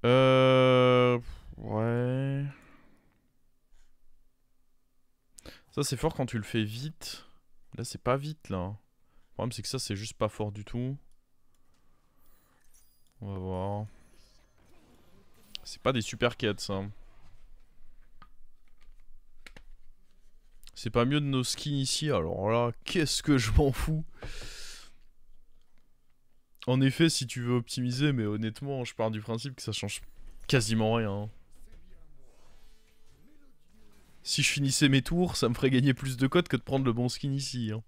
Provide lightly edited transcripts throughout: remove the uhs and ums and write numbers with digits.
Euh... Ouais. Ça, c'est fort quand tu le fais vite. Là, c'est pas vite, là. Le problème, c'est que ça, c'est juste pas fort du tout. On va voir. C'est pas des super quêtes, ça. C'est pas mieux de nos skins ici. Alors là, qu'est-ce que je m'en fous. En effet, si tu veux optimiser, mais honnêtement, je pars du principe que ça change quasiment rien. Si je finissais mes tours, ça me ferait gagner plus de codes que de prendre le bon skin ici. Hein.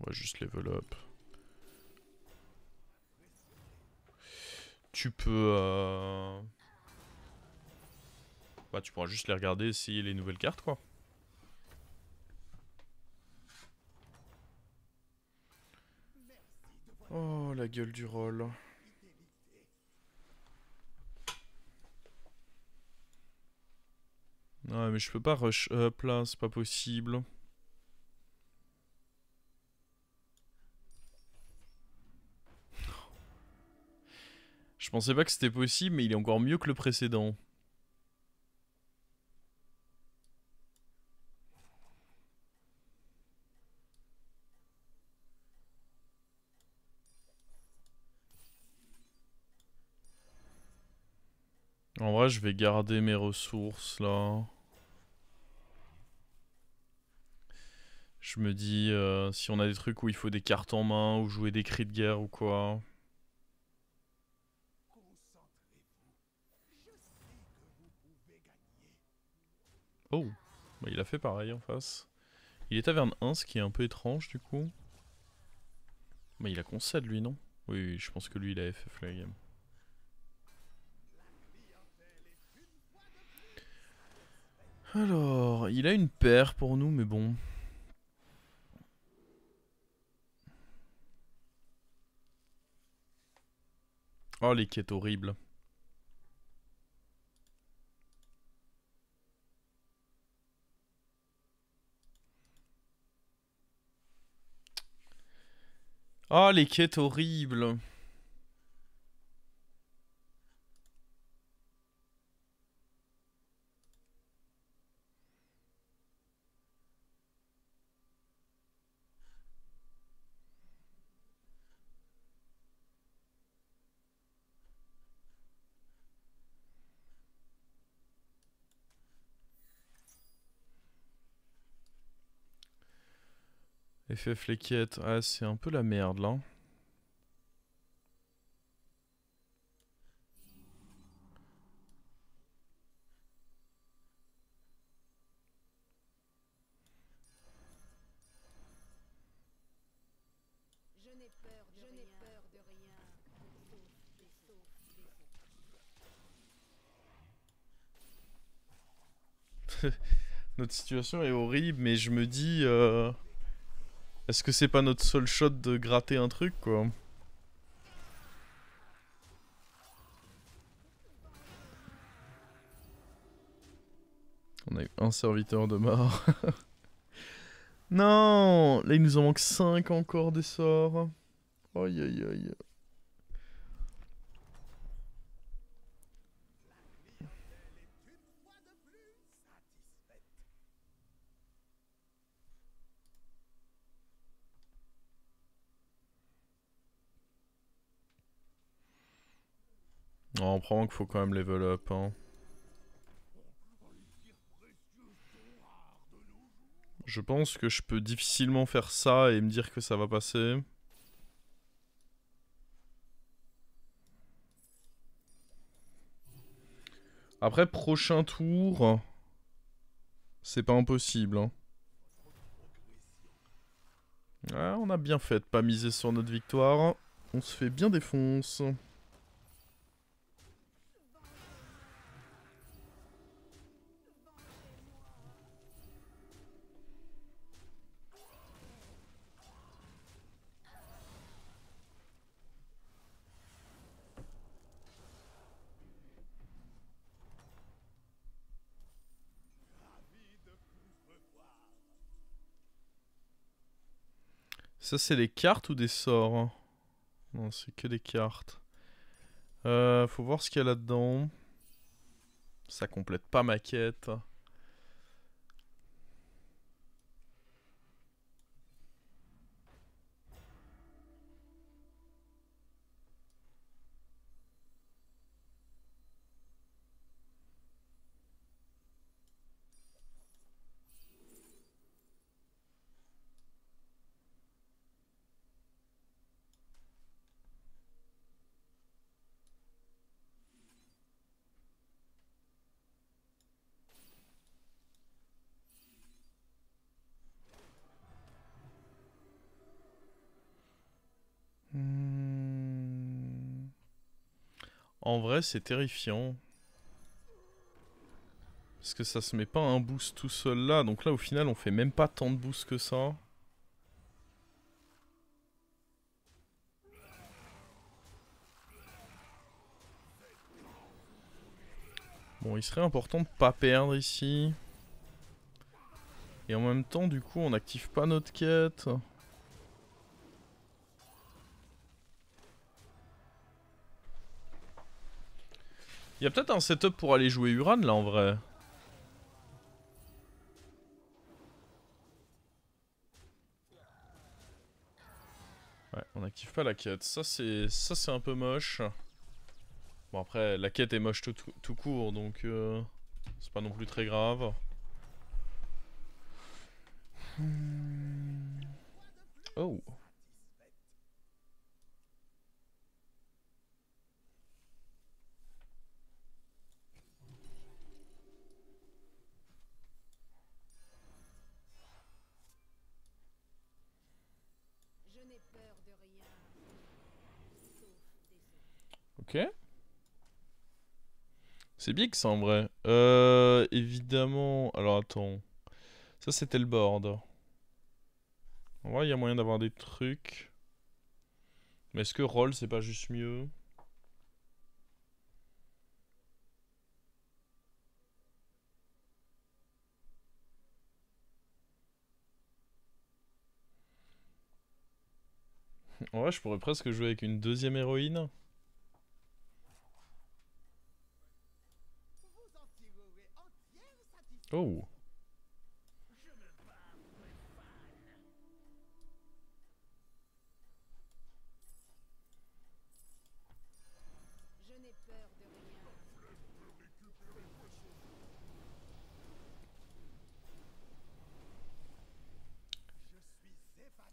On va juste level up. Tu peux... Bah, tu pourras juste les regarder, essayer les nouvelles cartes, quoi. Oh, la gueule du roll. Ouais, mais je peux pas rush up, là, c'est pas possible. Je pensais pas que c'était possible, mais il est encore mieux que le précédent. En vrai, je vais garder mes ressources, là. Je me dis, si on a des trucs où il faut des cartes en main, ou jouer des cris de guerre ou quoi. Oh, bah il a fait pareil en face. Il est taverne 1, ce qui est un peu étrange du coup. Mais il a concède lui, non? Oui, oui, je pense que lui il a FF la game. Alors, il a une paire pour nous, mais bon. Oh, les quêtes horribles. Oh, les quêtes horribles. FF les quêtes. Ah, c'est un peu la merde là. Notre situation est horrible, mais je me dis... est-ce que c'est pas notre seul shot de gratter un truc, quoi? On a eu un serviteur de mort. Non! Là, il nous en manque 5 encore des sorts. Aïe aïe aïe. Oh, probablement qu'il faut quand même level up, hein. Je pense que je peux difficilement faire ça et me dire que ça va passer. Après, prochain tour, c'est pas impossible. Hein. Ouais, on a bien fait de pas miser sur notre victoire. On se fait bien défonce. Ça c'est des cartes ou des sorts? Non, c'est que des cartes. Faut voir ce qu'il y a là-dedans. Ça complète pas ma quête. En vrai, c'est terrifiant. Parce que ça se met pas un boost tout seul là. Donc là, au final, on fait même pas tant de boost que ça. Bon, il serait important de pas perdre ici. Et en même temps, du coup, on n'active pas notre quête. Il y a peut-être un setup pour aller jouer Uran là en vrai. Ouais, on n'active pas la quête. Ça c'est un peu moche. Bon après, la quête est moche tout court, donc c'est pas non plus très grave. Oh. Ok. C'est big ça en vrai. Évidemment... Alors attends. Ça c'était le board. En vrai il y a moyen d'avoir des trucs. Mais est-ce que roll c'est pas juste mieux? En vrai je pourrais presque jouer avec une deuxième héroïne. Oh.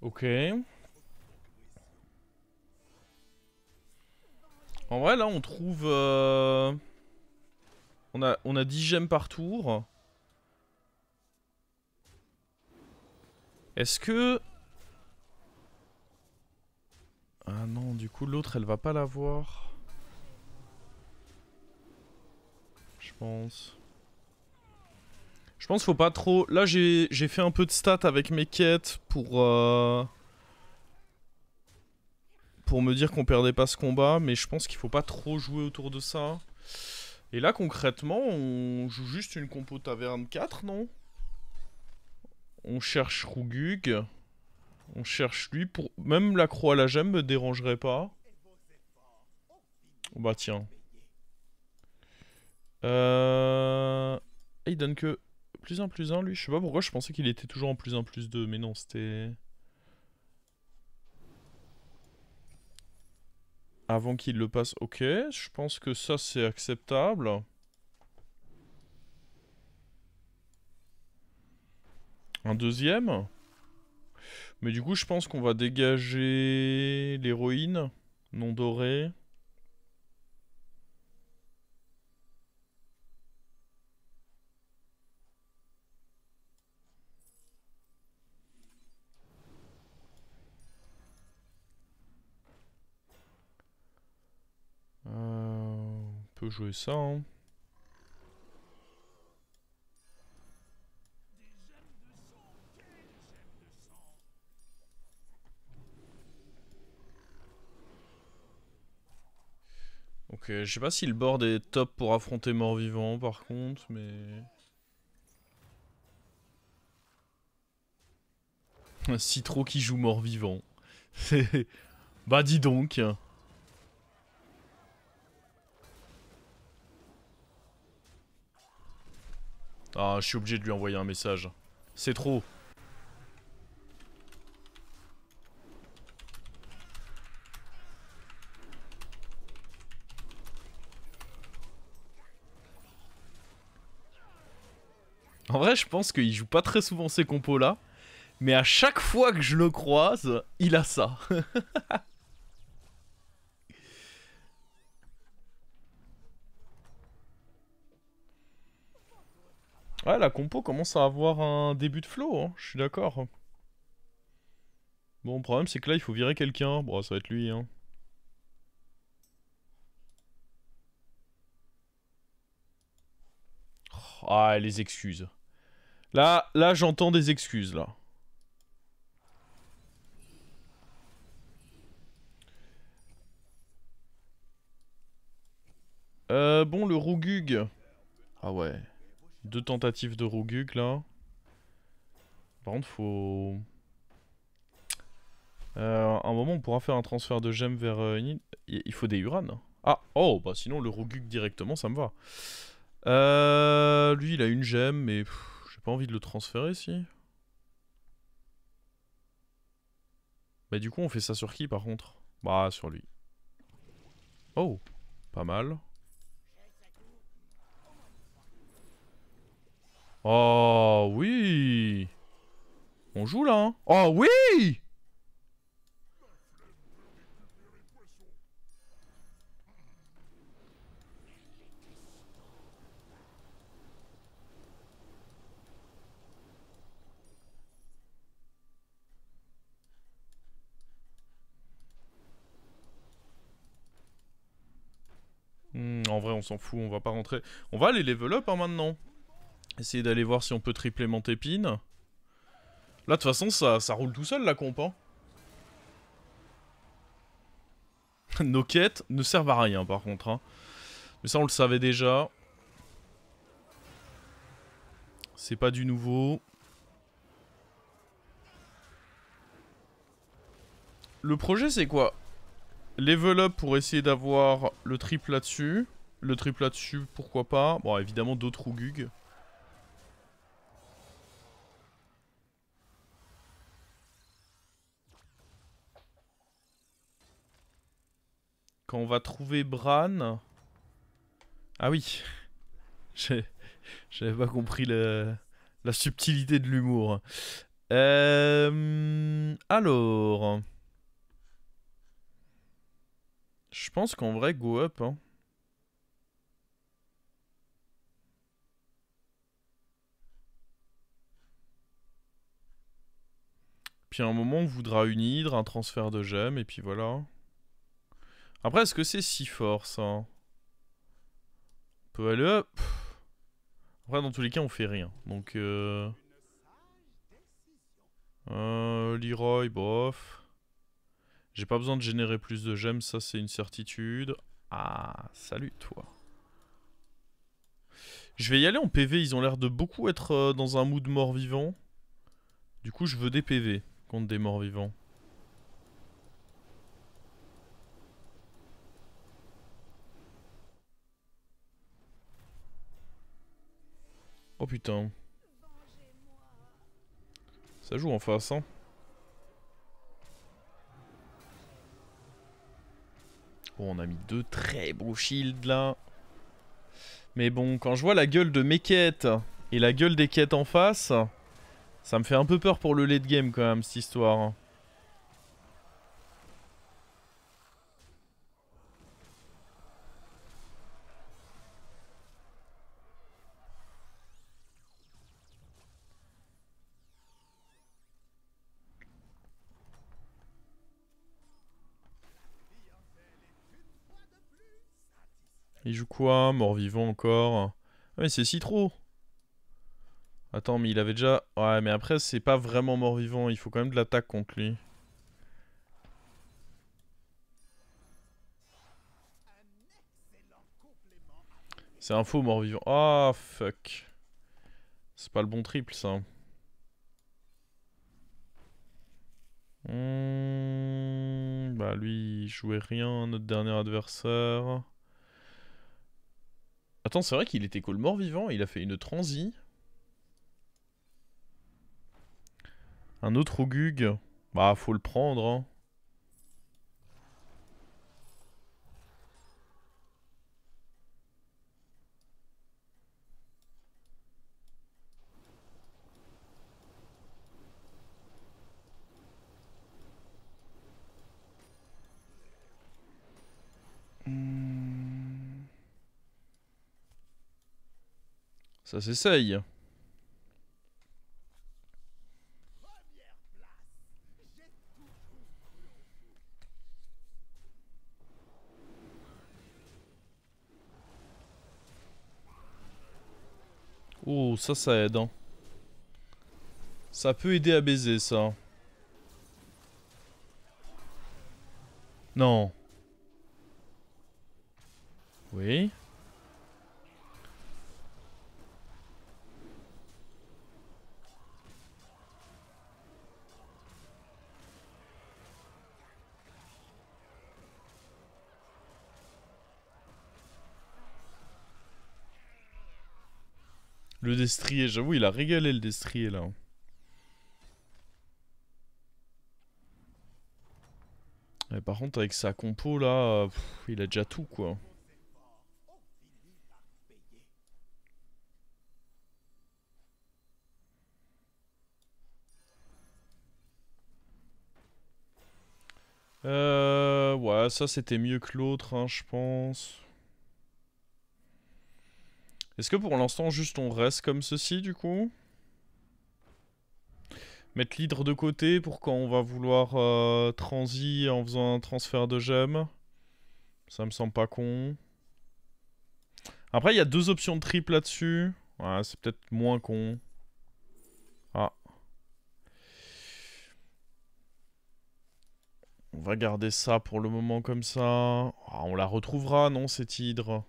Ok. En vrai là on trouve... On a 10 gemmes par tour. Est-ce que... Ah non, du coup l'autre elle va pas l'avoir. Je pense. Je pense qu'il faut pas trop... Là j'ai fait un peu de stats avec mes quêtes pour me dire qu'on perdait pas ce combat. Mais je pense qu'il faut pas trop jouer autour de ça. Et là concrètement on joue juste une compo taverne 4, non? On cherche Rugug. On cherche lui pour... Même la croix à la gemme me dérangerait pas. Bah tiens. Il donne que +1/+1 lui. Je sais pas pourquoi je pensais qu'il était toujours en +1/+2. Mais non, c'était... Avant qu'il le passe. Ok, je pense que ça c'est acceptable. Un deuxième. Mais du coup je pense qu'on va dégager l'héroïne non dorée. On peut jouer ça, hein. Ok, je sais pas si le board est top pour affronter mort-vivant par contre, mais... Un Citro qui joue mort-vivant. Bah dis donc. Ah, je suis obligé de lui envoyer un message. C'est trop. En vrai, je pense qu'il joue pas très souvent ces compos là. Mais à chaque fois que je le croise, il a ça. Ouais, la compo commence à avoir un début de flow, hein. Je suis d'accord. Bon, le problème c'est que là, il faut virer quelqu'un. Bon, ça va être lui, hein. Ah, les excuses. Là, j'entends des excuses, là. Bon, le Rougug. Ah ouais. 2 tentatives de Rougug, là. Par contre, faut... un moment, on pourra faire un transfert de gemmes vers... il faut des Uran. Ah, oh, bah sinon, le Rougug directement, ça me va. Lui, il a une gemme, mais... j'ai pas envie de le transférer, si. Bah du coup, on fait ça sur qui, par contre? Bah, sur lui. Oh, pas mal. Oh, oui. On joue, là, hein. Oh, oui. En vrai, on s'en fout, on va pas rentrer. On va aller level up, hein, maintenant. Essayer d'aller voir si on peut tripler Mantépine. Là, de toute façon, ça roule tout seul, la comp, hein. Nos quêtes ne servent à rien, par contre, hein. Mais ça, on le savait déjà. C'est pas du nouveau. Le projet, c'est quoi? Level up pour essayer d'avoir le triple là-dessus. Le triple là-dessus, pourquoi pas. Bon, évidemment, d'autres Rougug. Quand on va trouver Bran... Ah oui. J'avais pas compris la subtilité de l'humour. Alors... Je pense qu'en vrai, go up, hein. Puis à un moment, on voudra une hydre, un transfert de gemmes, et puis voilà. Après, est-ce que c'est si fort, ça? On peut aller up. Après, dans tous les cas, on fait rien. Donc, Leroy, bof. J'ai pas besoin de générer plus de gemmes, ça c'est une certitude. Ah, salut toi. Je vais y aller en PV, ils ont l'air de beaucoup être dans un mood mort-vivant. Du coup, je veux des PV contre des morts-vivants. Oh putain. Ça joue en face, hein. Bon, on a mis 2 très beaux shields là. Mais bon, quand je vois la gueule de mes quêtes et la gueule des quêtes en face, ça me fait un peu peur pour le late game quand même, cette histoire. Il joue quoi? Mort-vivant encore. Ah mais c'est Citro. Attends, mais il avait déjà... Ouais, mais après, c'est pas vraiment mort-vivant. Il faut quand même de l'attaque contre lui. C'est un faux mort-vivant. Ah, fuck. C'est pas le bon triple, ça. Bah lui, il jouait rien, notre dernier adversaire. Attends, c'est vrai qu'il était cool mort-vivant, il a fait une transi. Un autre Ogug. Bah, faut le prendre, hein. Ça s'essaye. Oh, ça aide, hein. Ça peut aider à baiser, ça. Non. Oui. Le destrier, j'avoue, il a régalé le destrier, là. Et par contre, avec sa compo, là, il a déjà tout, quoi. Ouais, ça c'était mieux que l'autre, hein, je pense. Est-ce que pour l'instant, juste on reste comme ceci, du coup? Mettre l'hydre de côté pour quand on va vouloir transi en faisant un transfert de gemmes. Ça me semble pas con. Après, il y a deux options de triple là-dessus. Ouais, c'est peut-être moins con. Ah. On va garder ça pour le moment comme ça. Ah, on la retrouvera, non, cette hydre?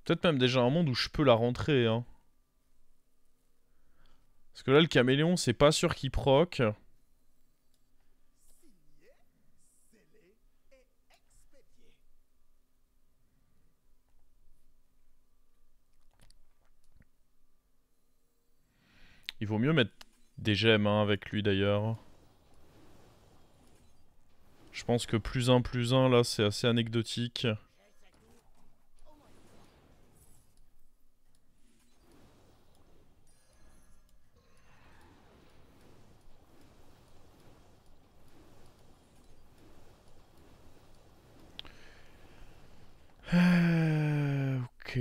Peut-être même déjà un monde où je peux la rentrer, hein. Parce que là, le caméléon, c'est pas sûr qu'il proc. Il vaut mieux mettre des gemmes, hein, avec lui, d'ailleurs. Je pense que plus un, là, c'est assez anecdotique. Ok.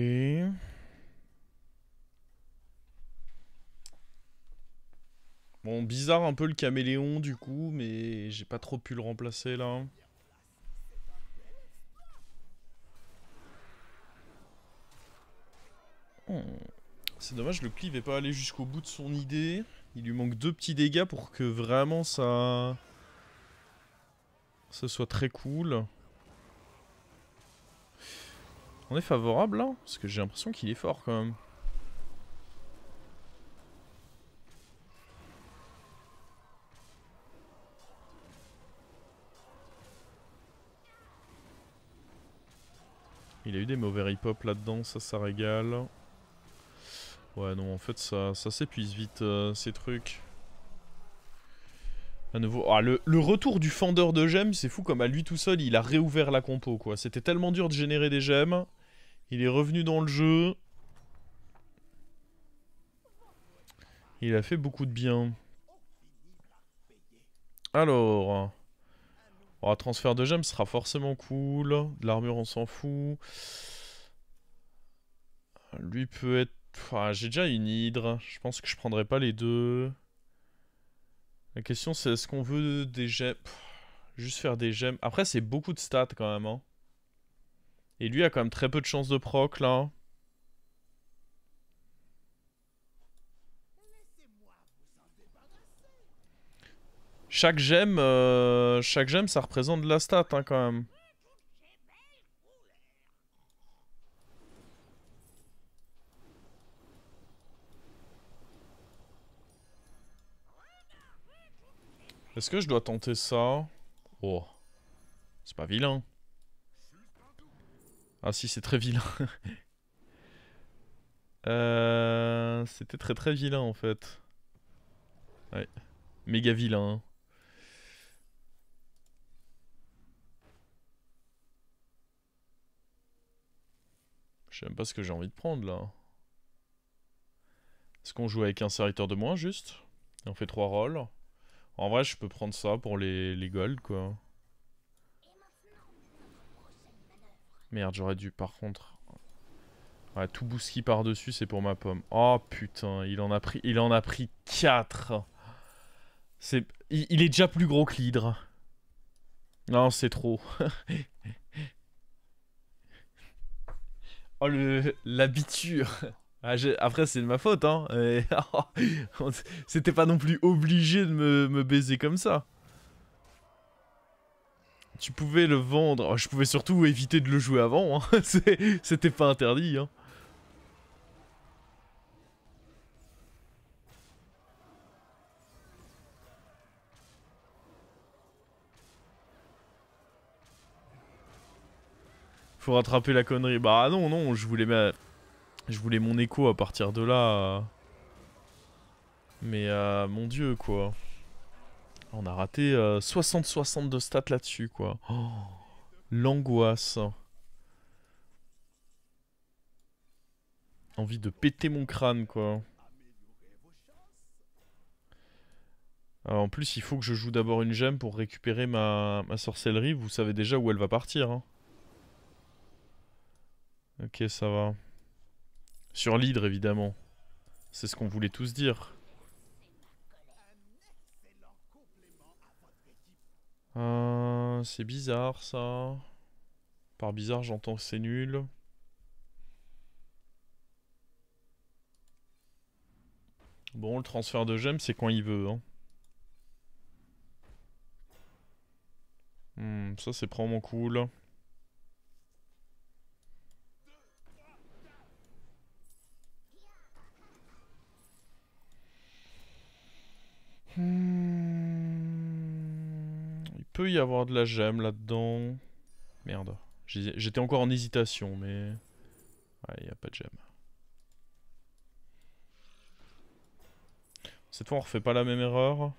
Bon, bizarre un peu le caméléon du coup, mais j'ai pas trop pu le remplacer là. Hmm. C'est dommage, le cleave est pas allé jusqu'au bout de son idée. Il lui manque 2 petits dégâts pour que vraiment ça soit très cool. On est favorable là? Parce que j'ai l'impression qu'il est fort quand même. Il a eu des mauvais rip-hop là-dedans, ça régale. Ouais, non, en fait, ça s'épuise vite, ces trucs. À nouveau. Ah, le retour du fendeur de gemmes, c'est fou comme à lui tout seul, il a réouvert la compo, quoi. C'était tellement dur de générer des gemmes. Il est revenu dans le jeu. Il a fait beaucoup de bien. Alors... Oh, transfert de gemmes sera forcément cool. De l'armure, on s'en fout. Lui peut être... Enfin, j'ai déjà une hydre. Je pense que je prendrai pas les deux. La question c'est est-ce qu'on veut des gemmes... Juste faire des gemmes. Après c'est beaucoup de stats quand même. Hein. Et lui a quand même très peu de chances de proc là. Chaque gemme ça représente de la stat hein, quand même. Est-ce que je dois tenter ça? Oh, c'est pas vilain. Ah si, c'est très vilain. C'était très très vilain en fait. Ouais, méga vilain. Je sais même pas ce que j'ai envie de prendre là. Est-ce qu'on joue avec un serviteur de moins juste? Et on fait 3 rôles. En vrai, je peux prendre ça pour les golds quoi. Merde, j'aurais dû par contre. Ouais, tout bouski par-dessus, c'est pour ma pomme. Oh putain, il en a pris 4. Il est déjà plus gros que l'hydre. Non, c'est trop. Oh, l'habiture. Ah, après, c'est de ma faute, hein. C'était pas non plus obligé de me baiser comme ça. Tu pouvais le vendre. Oh, je pouvais surtout éviter de le jouer avant. Hein. C'était pas interdit. Hein. Faut rattraper la connerie. Bah non, non, je voulais mon écho à partir de là. Mais mon dieu, quoi. On a raté 60-60 de stats là-dessus, quoi. Oh, l'angoisse. Envie de péter mon crâne, quoi. En plus, il faut que je joue d'abord une gemme pour récupérer ma sorcellerie. Vous savez déjà où elle va partir. Hein. Ok, ça va. Sur l'hydre, évidemment. C'est ce qu'on voulait tous dire. C'est bizarre, ça. Par bizarre, j'entends que c'est nul. Bon, le transfert de gemmes, c'est quand il veut. Hein. Ça, c'est vraiment cool. Il peut y avoir de la gemme là-dedans. Merde. J'étais encore en hésitation, mais... Ouais, il n'y a pas de gemme. Cette fois, on refait pas la même erreur.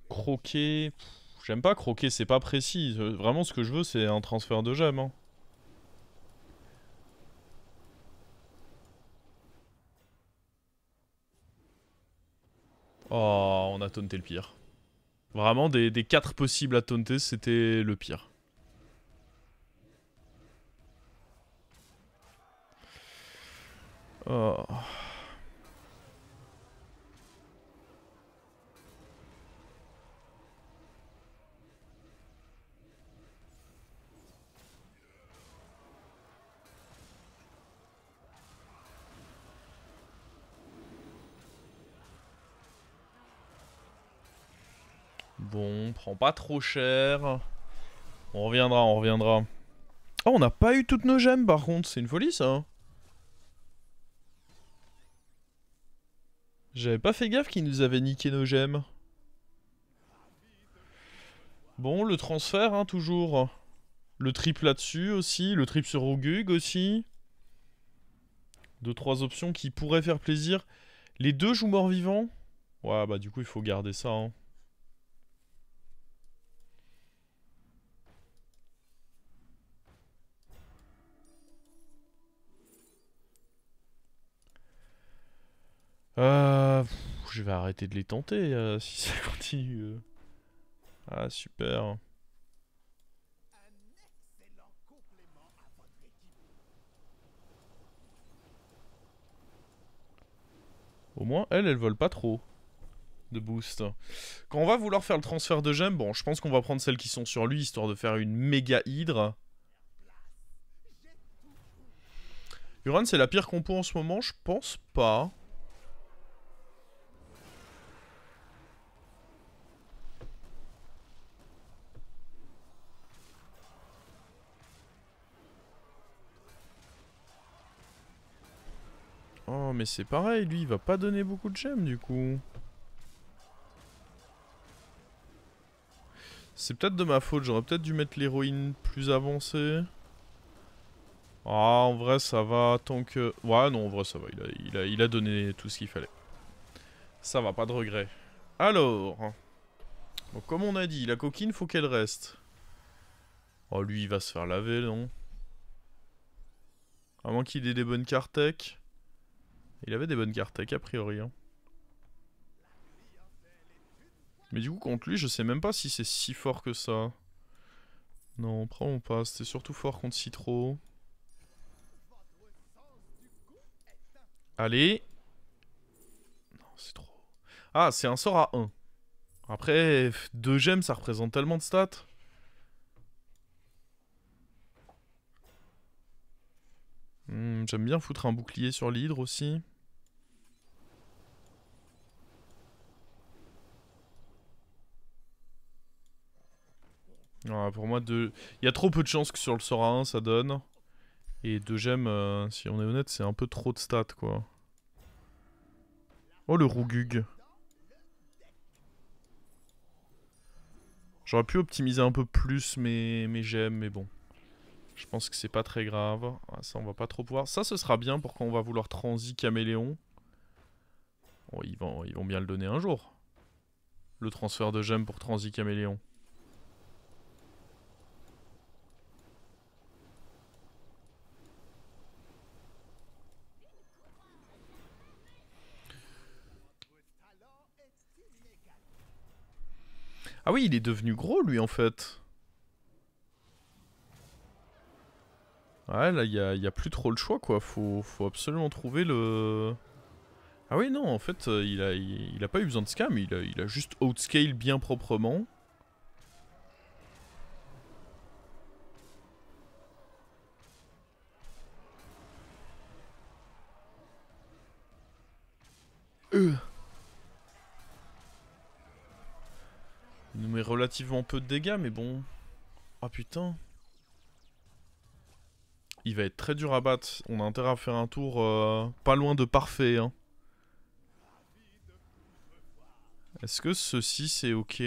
Croquer... J'aime pas croquer, c'est pas précis. Vraiment, ce que je veux, c'est un transfert de gemme. Hein. Oh, on a taunté le pire. Vraiment, des 4 possibles à taunter, c'était le pire. Oh. Bon, prends pas trop cher. On reviendra, on reviendra. Oh, on n'a pas eu toutes nos gemmes par contre, c'est une folie ça. Hein. J'avais pas fait gaffe qu'ils nous avaient niqué nos gemmes. Bon, le transfert, hein, toujours. Le triple là-dessus aussi, le triple sur Ogug aussi. 2-3 options qui pourraient faire plaisir. Les deux jouent mort-vivant. Ouais, bah du coup, il faut garder ça. Hein. Je vais arrêter de les tenter si ça continue. Ah, super. Au moins, elles volent pas trop de boost. Quand on va vouloir faire le transfert de gemmes, bon, je pense qu'on va prendre celles qui sont sur lui, histoire de faire une méga hydre. Uran, c'est la pire compo en ce moment? Je pense pas. Oh Oh mais c'est pareil, lui il va pas donner beaucoup de gemmes du coup. C'est peut-être de ma faute, j'aurais peut-être dû mettre l'héroïne plus avancée. Ah en vrai ça va tant que... Ouais non en vrai ça va, il a donné tout ce qu'il fallait. Ça va, pas de regret. Alors... Donc comme on a dit, la coquine faut qu'elle reste. Oh lui il va se faire laver non? À moins qu'il ait des bonnes cartes tech. Il avait des bonnes cartes tech a priori hein. Mais du coup contre lui je sais même pas si c'est si fort que ça. Non probablement pas, c'était surtout fort contre Citro. Allez. Non c'est trop. Ah c'est un sort à 1. Après 2 gemmes ça représente tellement de stats. J'aime bien foutre un bouclier sur l'hydre aussi. Ouais, pour moi, il y a trop peu de chances que sur le sort à 1 ça donne. Et 2 gemmes, si on est honnête, c'est un peu trop de stats quoi. Oh le Rougug. J'aurais pu optimiser un peu plus mes gemmes, mais bon. Je pense que c'est pas très grave. Ah, ça, on va pas trop pouvoir. Ça, ce sera bien pour quand on va vouloir transi caméléon. Oh, ils vont bien le donner un jour. Le transfert de gemmes pour transi caméléon. Ah oui, il est devenu gros lui en fait. Ouais, là, il y a plus trop le choix quoi. Faut absolument trouver le... Ah oui, non, en fait, il a pas eu besoin de scam. Il a juste outscale bien proprement. Il nous met relativement peu de dégâts, mais bon... Oh putain. Il va être très dur à battre. On a intérêt à faire un tour pas loin de parfait. Hein. Est-ce que ceci c'est ok?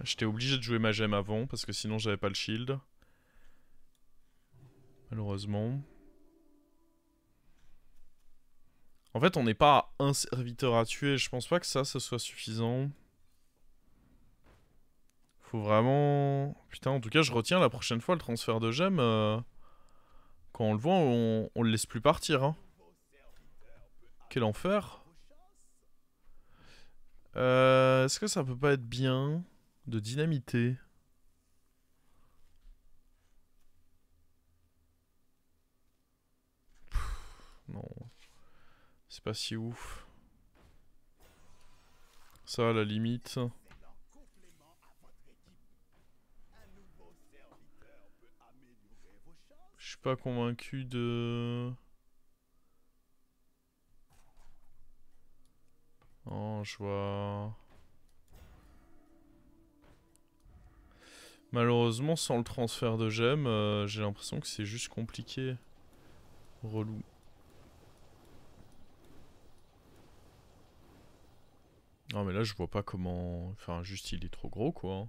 J'étais obligé de jouer ma gemme avant parce que sinon j'avais pas le shield. Malheureusement. En fait on n'est pas à un serviteur à tuer. Je pense pas que ça soit suffisant. Faut vraiment... Putain, en tout cas, je retiens la prochaine fois le transfert de gemmes. Quand on le voit, on le laisse plus partir. Hein. Quel enfer. Est-ce que ça peut pas être bien de dynamiter? Non. C'est pas si ouf. Ça, à la limite... Je suis pas convaincu de... Oh, je vois... Malheureusement, sans le transfert de gemmes, j'ai l'impression que c'est juste compliqué. Relou. Non mais là, je vois pas comment... Enfin, juste, il est trop gros, quoi.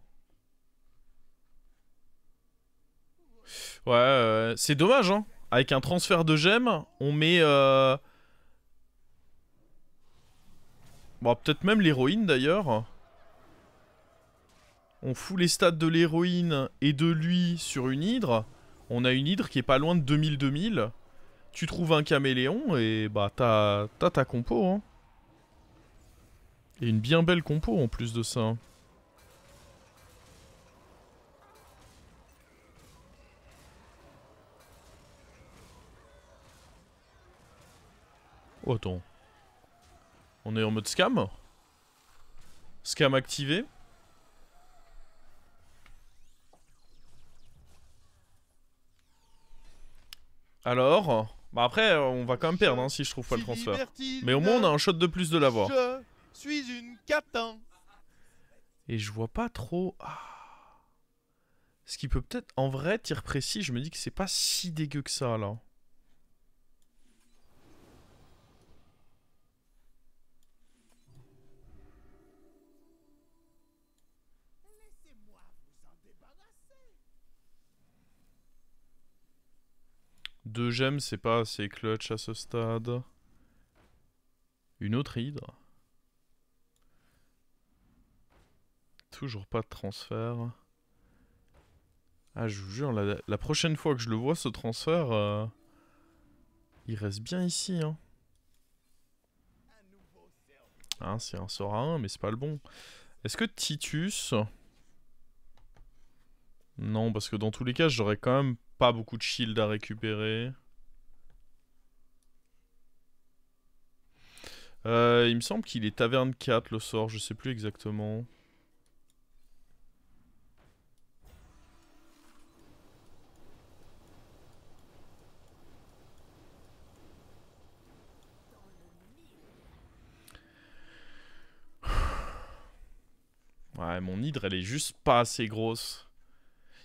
Ouais, c'est dommage, hein. Avec un transfert de gemmes, on met... Bon, peut-être même l'héroïne, d'ailleurs. On fout les stats de l'héroïne et de lui sur une hydre. On a une hydre qui est pas loin de 2000-2000. Tu trouves un caméléon et bah t'as ta compo, hein. Et une bien belle compo en plus de ça. Oh, attends. On est en mode scam? Scam activé? Alors? Bah après, on va quand même perdre hein, si je trouve pas le transfert. Mais au moins on a un shot de plus de l'avoir. Je suis une catin. Et je vois pas trop... Ah. Ce qui peut peut-être, en vrai, tir précis, je me dis que c'est pas si dégueu que ça, là. Deux gemmes, c'est pas assez clutch à ce stade. Une autre hydre. Toujours pas de transfert. Ah, je vous jure, la prochaine fois que je le vois, ce transfert, il reste bien ici. Hein. Ah, c'est un sort à 1, mais c'est pas le bon. Est-ce que Titus... Non, parce que dans tous les cas, j'aurais quand même pas beaucoup de shield à récupérer. Il me semble qu'il est taverne 4 le sort, je sais plus exactement. Ouais, mon hydre, elle est juste pas assez grosse.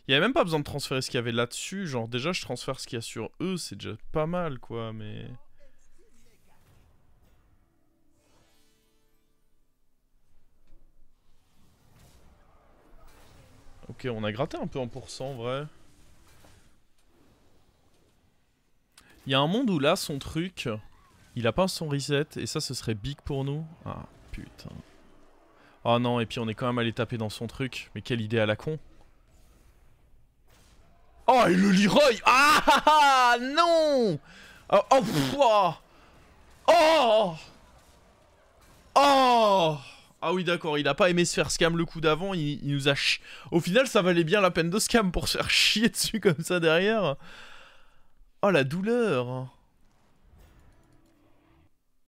Il y avait même pas besoin de transférer ce qu'il y avait là-dessus. Genre, déjà, je transfère ce qu'il y a sur eux, c'est déjà pas mal, quoi, mais... Ok, on a gratté un peu en pourcent, vrai. Il y a un monde où là, son truc, il a pas son reset, et ça, ce serait big pour nous. Ah, putain. Oh non, et puis on est quand même allé taper dans son truc. Mais quelle idée à la con. Oh, et le Leroy. Ah ah ah non. Oh, oh, pff, oh, oh, oh. Ah oui, d'accord, il a pas aimé se faire scam le coup d'avant, il nous a Au final, ça valait bien la peine de scam pour se faire chier dessus comme ça derrière. Oh, la douleur.